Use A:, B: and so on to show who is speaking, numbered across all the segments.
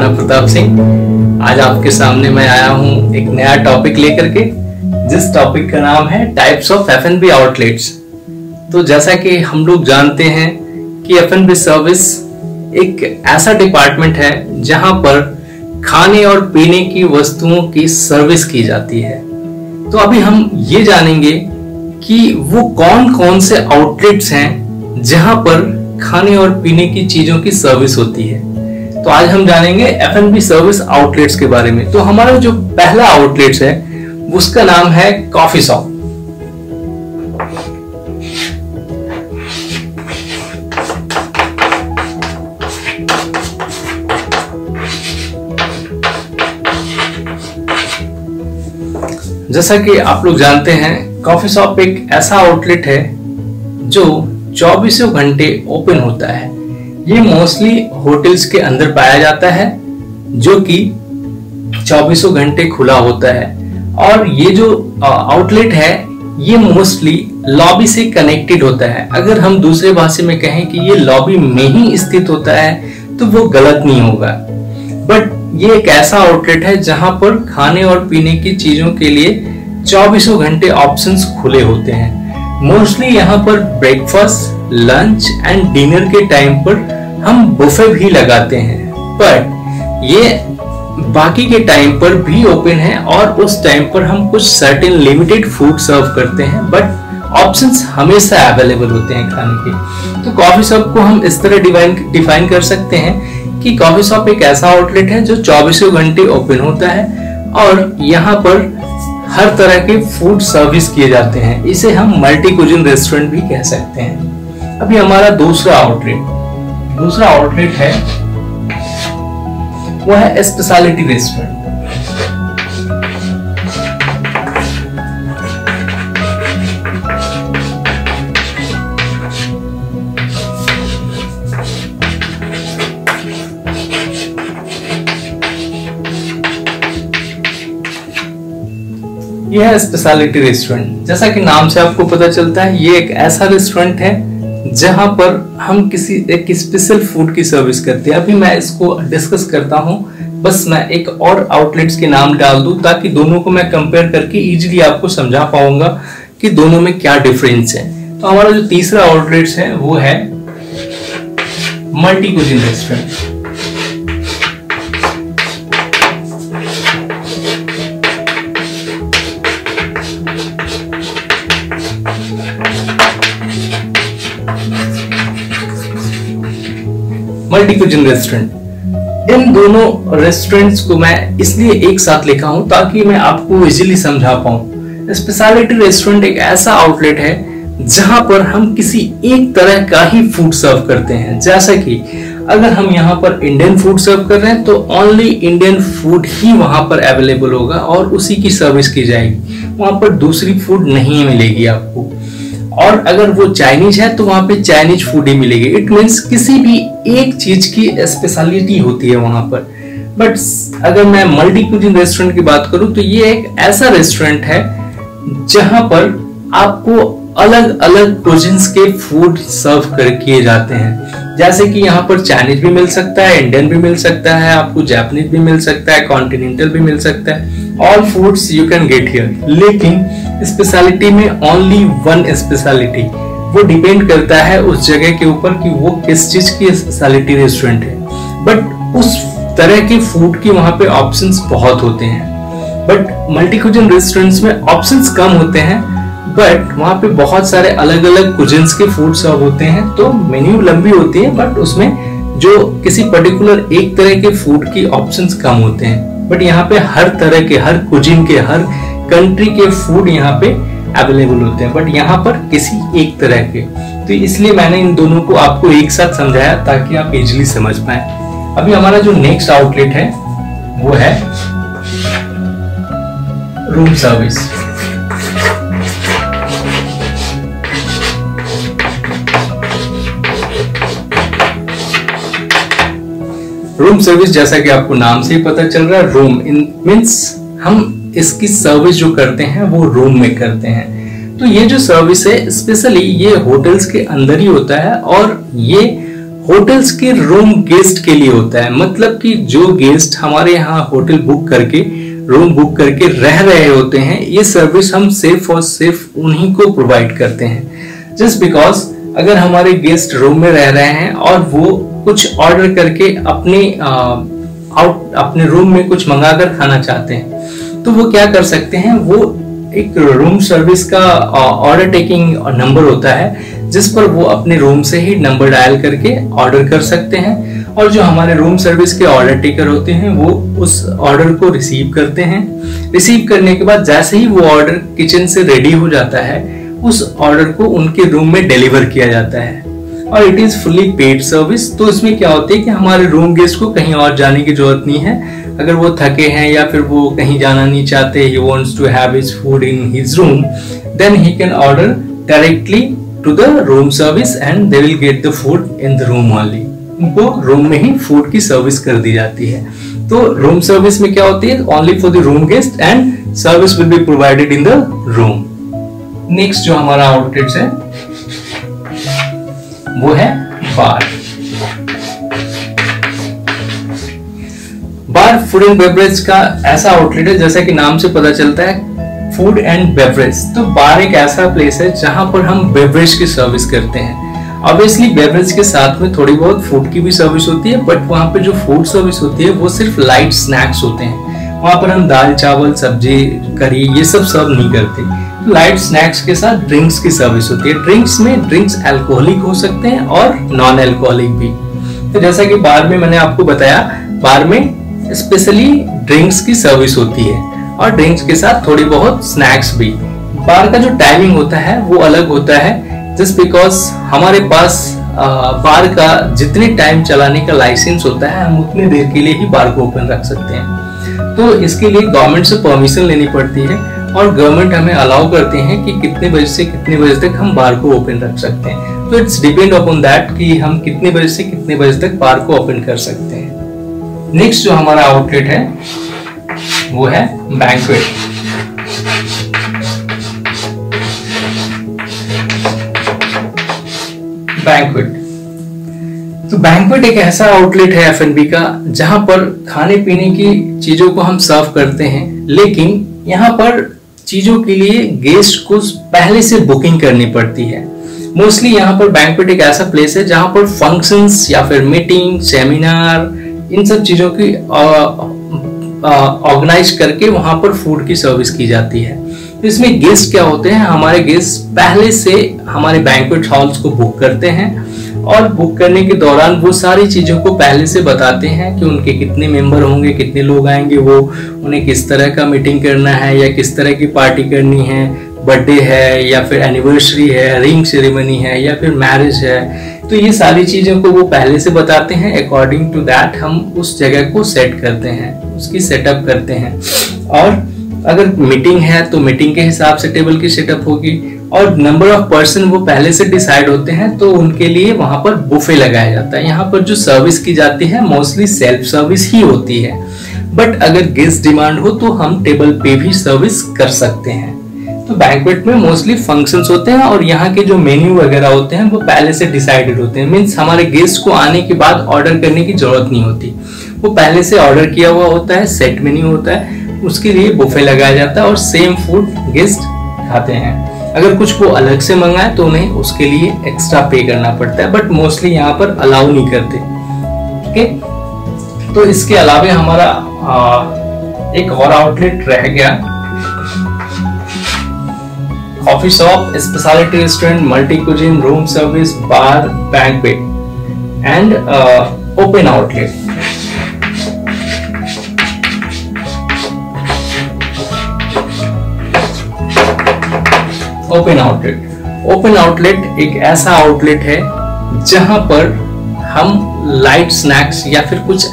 A: राणा प्रताप सिंह। आज आपके सामने मैं आया हूं एक नया टॉपिक लेकर के, जिस टॉपिक का नाम है टाइप्स ऑफ F&B आउटलेट्स। तो जैसा कि हम लोग जानते हैं कि F&B सर्विस एक ऐसा डिपार्टमेंट है जहां पर खाने और पीने की वस्तुओं की सर्विस की जाती है। तो अभी हम ये जानेंगे कि वो कौन कौन से आउटलेट्स हैं जहां पर खाने और पीने की चीजों की सर्विस होती है। तो आज हम जानेंगे F&B सर्विस आउटलेट्स के बारे में। तो हमारा जो पहला आउटलेट्स है उसका नाम है कॉफी शॉप। जैसा कि आप लोग जानते हैं, कॉफी शॉप एक ऐसा आउटलेट है जो 24 घंटे ओपन होता है। ये मोस्टली होटल्स के अंदर पाया जाता है जो कि 24 घंटे खुला होता है। और ये जो आउटलेट है ये मोस्टली लॉबी से कनेक्टेड होता है। अगर हम दूसरे भाषा में कहें कि ये लॉबी में ही स्थित होता है तो वो गलत नहीं होगा। बट ये एक ऐसा आउटलेट है जहां पर खाने और पीने की चीजों के लिए 24 घंटे ऑप्शंस खुले होते हैं। मोस्टली यहाँ पर ब्रेकफास्ट, लंच एंड डिनर के टाइम पर हम बुफे भी लगाते हैं, पर ये बाकी के टाइम पर भी ओपन है और उस टाइम पर हम कुछ सर्टेन लिमिटेड फूड सर्व करते हैं, बट ऑप्शंस हमेशा अवेलेबल होते हैं खाने के। तो कॉफी शॉप को हम इस तरह डिफाइन कर सकते हैं कि कॉफी शॉप एक ऐसा आउटलेट है जो 24 घंटे ओपन होता है और यहाँ पर हर तरह के फूड सर्विस किए जाते हैं। इसे हम मल्टी कुजिन रेस्टोरेंट भी कह सकते हैं। अभी हमारा दूसरा आउटलेट है वो है स्पेशलिटी रेस्टोरेंट। यह है स्पेशलिटी रेस्टोरेंट। जैसा कि नाम से आपको पता चलता है, ये एक ऐसा रेस्टोरेंट है जहां पर हम किसी एक स्पेशल फूड की सर्विस करते हैं। अभी मैं इसको डिस्कस करता हूं, बस मैं एक और आउटलेट्स के नाम डाल दूं ताकि दोनों को मैं कंपेयर करके इजीली आपको समझा पाऊंगा कि दोनों में क्या डिफरेंस है। तो हमारा जो तीसरा आउटलेट्स है वो है multi cuisine restaurant. Multi cuisine restaurant, इन दोनों रेस्टोरेंट्स को मैं इसलिए एक साथ लिखा हूं ताकि मैं आपको इजीली समझा पाऊं। स्पेशलिटी रेस्टोरेंट एक ऐसा आउटलेट है जहां पर हम किसी एक तरह का ही फूड सर्व करते हैं। जैसा कि अगर हम यहाँ पर इंडियन फूड सर्व कर रहे हैं तो ओनली इंडियन फूड ही वहां पर अवेलेबल होगा और उसी की सर्विस की जाएगी। वहां पर दूसरी फूड नहीं मिलेगी आपको। और अगर वो चाइनीज है तो वहां पे चाइनीज फूड ही मिलेगी। इट मींस किसी भी एक चीज की स्पेशलिटी होती है वहां पर। बट अगर मैं मल्टी कुजिन रेस्टोरेंट की बात करूं तो ये एक ऐसा रेस्टोरेंट है जहां पर आपको अलग अलग कुजिन्स के फूड सर्व कर किए जाते हैं। जैसे कि यहाँ पर चाइनीज भी मिल सकता है, इंडियन भी मिल सकता है, आपको जापानीज भी मिल सकता है, कॉन्टिनेंटल भी मिल सकता है। All foods you can get here. लेकिन स्पेशलिटी में ओनली वन स्पेशलिटी, वो डिपेंड करता है उस जगह के ऊपर कि वो किस चीज की स्पेशलिटी रेस्टोरेंट है। बट उस तरह के फूड की वहां पे ऑप्शंस बहुत होते हैं। बट मल्टी कुजिन रेस्टोरेंट्स में ऑप्शंस कम होते हैं, बट वहां पे बहुत सारे अलग अलग कुजिन्स के फूड सर्व होते हैं। तो मेन्यू लंबी होती है बट उसमें जो किसी पर्टिकुलर एक तरह के फूड की ऑप्शंस कम होते हैं। बट यहाँ पे हर तरह के, हर कुजिन के, हर कंट्री के फूड यहाँ पे अवेलेबल होते हैं, बट यहाँ पर किसी एक तरह के। तो इसलिए मैंने इन दोनों को आपको एक साथ समझाया ताकि आप इजीली समझ पाए। अभी हमारा जो नेक्स्ट आउटलेट है वो है रूम सर्विस। रूम सर्विस, जैसा कि आपको नाम से ही पता चल रहा है, रूम इन मींस हम इसकी सर्विस जो करते हैं वो रूम में करते हैं। तो ये जो सर्विस है स्पेशली ये होटल्स के अंदर ही होता है और ये होटल्स के रूम गेस्ट के लिए होता है। मतलब कि जो गेस्ट हमारे यहाँ होटल बुक करके, रूम बुक करके रह रहे होते हैं, ये सर्विस हम सिर्फ और सिर्फ उन्हीं को प्रोवाइड करते हैं। जस्ट बिकॉज अगर हमारे गेस्ट रूम में रह रहे हैं और वो कुछ ऑर्डर करके अपने रूम में कुछ मंगाकर खाना चाहते हैं, तो वो क्या कर सकते हैं, वो एक रूम सर्विस का ऑर्डर टेकिंग नंबर होता है जिस पर वो अपने रूम से ही नंबर डायल करके ऑर्डर कर सकते हैं, और जो हमारे रूम सर्विस के ऑर्डर टेकर होते हैं वो उस ऑर्डर को रिसीव करते हैं। रिसीव करने के बाद जैसे ही वो ऑर्डर किचन से रेडी हो जाता है, उस ऑर्डर को उनके रूम में डिलीवर किया जाता है, और it is fully paid service. तो इसमें क्या होता है कि हमारे रूम गेस्ट को कहीं और जाने की जरूरत नहीं है। अगर वो थके हैं या फिर वो कहीं जाना नहीं चाहते, he wants to have his food in his room, then he can order directly to the room service and they will get the food in the room only. उनको रूम में ही फूड की सर्विस कर दी जाती है। तो room service में क्या होती है, only for the room guest and service will be provided in the room. Next जो हमारा आउटलेट्स है वो है बार। बार फूड एंड बेवरेज का ऐसा आउटलेट है, जैसा कि नाम से पता चलता है, फूड एंड बेवरेज। तो बार एक ऐसा प्लेस है जहां पर हम बेवरेज की सर्विस करते हैं। ऑब्वियसली बेवरेज के साथ में थोड़ी बहुत फूड की भी सर्विस होती है, बट वहां पे जो फूड सर्विस होती है वो सिर्फ लाइट स्नैक्स होते हैं। वहां पर हम दाल चावल सब्जी करी ये सब सर्व नहीं करते। लाइट स्नैक्स के साथ ड्रिंक्स की सर्विस होती है। ड्रिंक्स में ड्रिंक्स अल्कोहलिक हो सकते हैं और नॉन अल्कोहलिक भी। तो जैसा कि बार में मैंने आपको बताया, बार में स्पेशली ड्रिंक्स की सर्विस होती है और ड्रिंक्स के साथ थोड़ी बहुत स्नैक्स भी। बार का जो टाइमिंग होता है वो अलग होता है, जस्ट बिकॉज हमारे पास बार का जितने टाइम चलाने का लाइसेंस होता है हम उतने देर के लिए ही बार को ओपन रख सकते हैं। तो इसके लिए गवर्नमेंट से परमिशन लेनी पड़ती है और गवर्नमेंट हमें अलाउ करते हैं कि कितने बजे से कितने बजे तक हम बार को ओपन रख सकते हैं। तो इट्स डिपेंड अपॉन दैट कि हम कितने बजे से कितने बजे तक बार को ओपन कर सकते हैं। नेक्स्ट जो हमारा आउटलेट है वो है बैंक्वेट। बैंक्वेट तो बैंक्वेट एक ऐसा आउटलेट है F&B का जहां पर खाने पीने की चीजों को हम सर्व करते हैं, लेकिन यहाँ पर चीजों के लिए गेस्ट को पहले से बुकिंग करनी पड़ती है। मोस्टली यहाँ पर बैंक्वेट एक ऐसा प्लेस है जहां पर फंक्शंस या फिर मीटिंग, सेमिनार, इन सब चीजों की ऑर्गेनाइज करके वहां पर फूड की सर्विस की जाती है। तो इसमें गेस्ट क्या होते हैं, हमारे गेस्ट पहले से हमारे बैंक्वेट हॉल्स को बुक करते हैं और बुक करने के दौरान वो सारी चीजों को पहले से बताते हैं कि उनके कितने मेंबर होंगे, कितने लोग आएंगे, वो उन्हें किस तरह का मीटिंग करना है या किस तरह की पार्टी करनी है, बर्थडे है या फिर एनिवर्सरी है, रिंग सेरेमनी है या फिर मैरिज है। तो ये सारी चीजों को वो पहले से बताते हैं। अकॉर्डिंग टू दैट हम उस जगह को सेट करते हैं, उसकी सेटअप करते हैं। और अगर मीटिंग है तो मीटिंग के हिसाब से टेबल की सेटअप होगी और नंबर ऑफ पर्सन वो पहले से डिसाइड होते हैं, तो उनके लिए वहां पर बुफे लगाया जाता है। यहाँ पर जो सर्विस की जाती है मोस्टली सेल्फ सर्विस ही होती है, बट अगर गेस्ट डिमांड हो तो हम टेबल पे भी सर्विस कर सकते हैं। तो बैंक्वेट में मोस्टली फंक्शंस होते हैं और यहाँ के जो मेन्यू वगैरह होते हैं वो पहले से डिसाइडेड होते हैं। मीन्स हमारे गेस्ट को आने के बाद ऑर्डर करने की जरूरत नहीं होती, वो पहले से ऑर्डर किया हुआ होता है, सेट मेन्यू होता है, उसके लिए बुफे लगाया जाता है और सेम फूड गेस्ट खाते हैं। अगर कुछ वो अलग से मंगाए तो उन्हें उसके लिए एक्स्ट्रा पे करना पड़ता है, बट मोस्टली यहाँ पर अलाउ नहीं करते। ओके, तो इसके अलावा हमारा एक और आउटलेट रह गया, coffee shop, speciality restaurant, multi cuisine, room service, bar, banquet and open outlet. Open outlet एक ऐसा आउटलेट है जहां पर हम लाइट स्नैक्स या फिर कुछ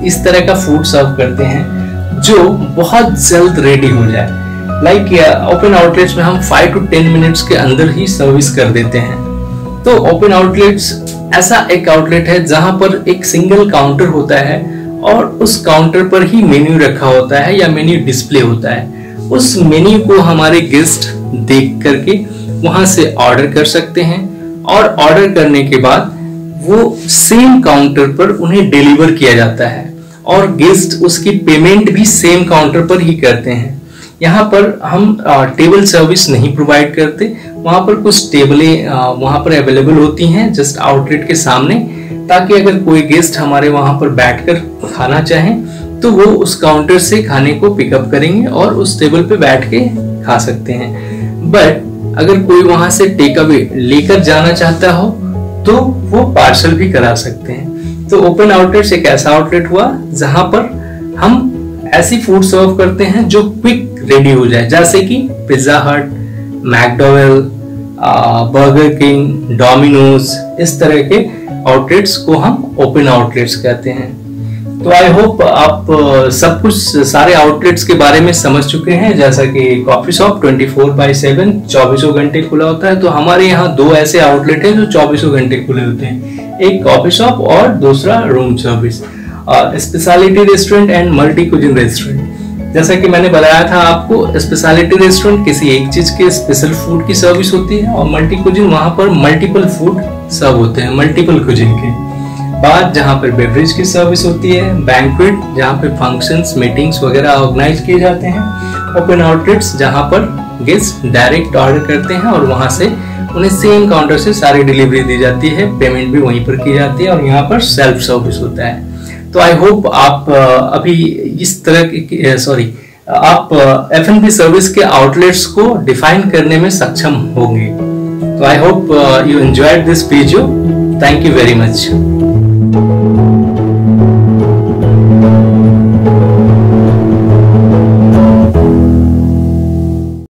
A: इस तरह का फूड सर्व करते हैं जो बहुत जल्द रेडी हो जाए। लाइक ओपन आउटलेट्स में हम 5 to 10 मिनट्स के अंदर ही सर्विस कर देते हैं। तो ओपन आउटलेट्स ऐसा एक आउटलेट है जहां पर एक सिंगल काउंटर होता है और उस काउंटर पर ही मेन्यू रखा होता है या मेन्यू डिस्प्ले होता है। उस मेन्यू को हमारे गेस्ट देख करके वहां से ऑर्डर कर सकते हैं और ऑर्डर करने के बाद वो सेम काउंटर पर उन्हें डिलीवर किया जाता है और गेस्ट उसकी पेमेंट भी सेम काउंटर पर ही करते हैं। यहाँ पर हम टेबल सर्विस नहीं प्रोवाइड करते, वहाँ पर कुछ टेबलें वहाँ पर अवेलेबल होती हैं जस्ट आउटलेट के सामने, ताकि अगर कोई गेस्ट हमारे वहाँ पर बैठकर खाना चाहे तो वो उस काउंटर से खाने को पिकअप करेंगे और उस टेबल पे बैठ के खा सकते हैं। बट अगर कोई वहाँ से टेक अवे लेकर जाना चाहता हो तो वो पार्सल भी करा सकते हैं। तो ओपन आउटलेट्स एक ऐसा आउटलेट हुआ जहां पर हम ऐसी फूड सर्व करते हैं जो क्विक रेडी हो जाए, जैसे कि पिज्जा हट, मैकडोवेल, बर्गर किंग, डोमिनोज, इस तरह के आउटलेट्स को हम ओपन आउटलेट्स कहते हैं। तो आई होप आप सब कुछ सारे आउटलेट्स के बारे में समझ चुके हैं। जैसा कि कॉफी शॉप 24/7 24 घंटे खुला होता है, तो हमारे यहाँ दो ऐसे आउटलेट हैं जो 24 घंटे खुले होते हैं, एक कॉफी शॉप और दूसरा room service, speciality restaurant and multi cuisine restaurant. जैसा कि मैंने बताया था आपको, स्पेशलिटी रेस्टोरेंट किसी एक चीज के स्पेशल फूड की सर्विस होती है और मल्टी कुजिन वहां पर मल्टीपल फूड सर्व होते हैं, मल्टीपल कुजिन के। बार जहाँ पर बेवरेज की सर्विस होती है, बैंक्वेट जहाँ पे फंक्शंस, मीटिंग्स वगैरह ऑर्गेनाइज किए जाते हैं, ओपन आउटलेट्स जहाँ पर गेस्ट डायरेक्ट ऑर्डर करते हैं और वहां से उन्हें सेम काउंटर से सारी डिलीवरी दी जाती है, पेमेंट भी वहीं पर की जाती है और यहाँ पर सेल्फ सर्विस होता है। तो आई होप आप अभी इस तरह की आप F&B सर्विस के आउटलेट्स को डिफाइन करने में सक्षम होंगे। तो I hope you enjoyed this video. Thank you very much.